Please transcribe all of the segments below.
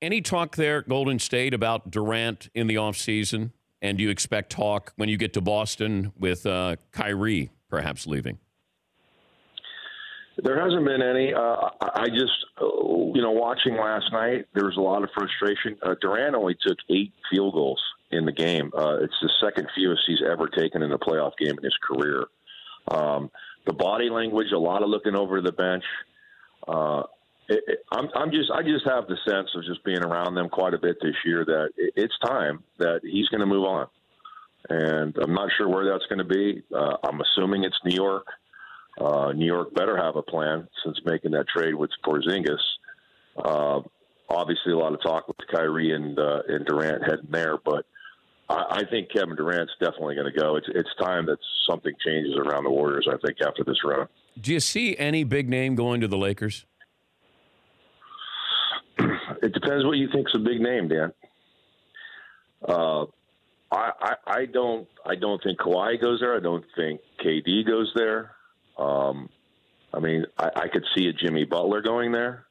Any talk there at Golden State about Durant in the offseason? And do you expect talk when you get to Boston with Kyrie perhaps leaving? There hasn't been any. I just, watching last night, there was a lot of frustration. Durant only took 8 field goals in the game. It's the second fewest he's ever taken in a playoff game in his career. The body language, a lot of looking over the bench. I just have the sense of just being around them quite a bit this year that it's time that he's going to move on. And I'm not sure where that's going to be. I'm assuming it's New York. New York better have a plan since making that trade with Porzingis. Obviously, a lot of talk with Kyrie and Durant heading there, but I think Kevin Durant's definitely going to go. It's time that something changes around the Warriors, I think, after this run. Do you see any big name going to the Lakers? It depends what you think's a big name, Dan. I don't think Kawhi goes there. I don't think KD goes there. I could see a Jimmy Butler going there.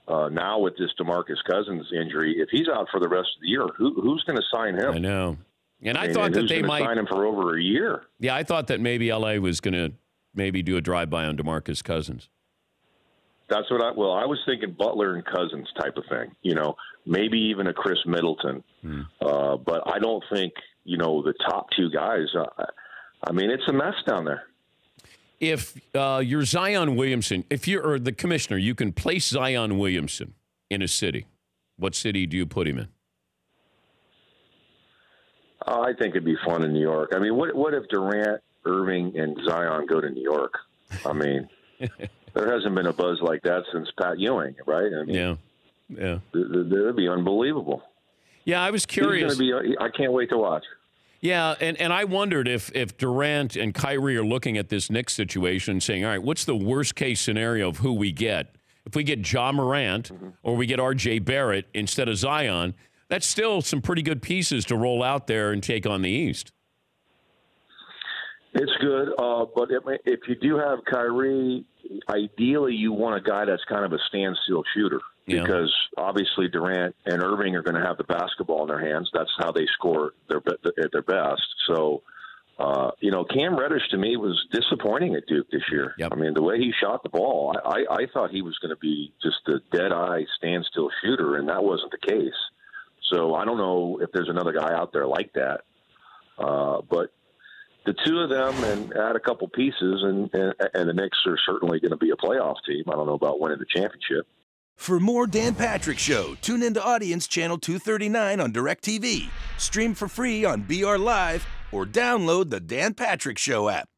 Now with this DeMarcus Cousins injury, if he's out for the rest of the year, who's going to sign him? I know. And I thought that they might sign him for over a year. Yeah, I thought that maybe LA was going to maybe do a drive-by on DeMarcus Cousins. That's what I was thinking, Butler and Cousins type of thing. Maybe even a Chris Middleton. But I don't think, the top 2 guys. It's a mess down there. If you're Zion Williamson, if you're the commissioner, you can place Zion Williamson in a city. What city do you put him in? I think it'd be fun in New York. What if Durant, Irving, and Zion go to New York? There hasn't been a buzz like that since Pat Ewing, right? Yeah. That'd be unbelievable. Yeah, I was curious. I can't wait to watch. Yeah, and I wondered if Durant and Kyrie are looking at this Knicks situation and saying, all right, what's the worst-case scenario of who we get? If we get Ja Morant or we get R.J. Barrett instead of Zion, that's still some pretty good pieces to roll out there and take on the East. It's good, but if you do have Kyrie, ideally you want a guy that's kind of a standstill shooter. Because obviously Durant and Irving are going to have the basketball in their hands. That's how they score at their best. So, Cam Reddish to me was disappointing at Duke this year. Yep. The way he shot the ball, I thought he was going to be just a dead-eye standstill shooter, and that wasn't the case. So I don't know if there's another guy out there like that. But the 2 of them and add a couple pieces, and the Knicks are certainly going to be a playoff team. I don't know about winning the championship. For more Dan Patrick Show, tune into Audience Channel 239 on DirecTV. Stream for free on BR Live or download the Dan Patrick Show app.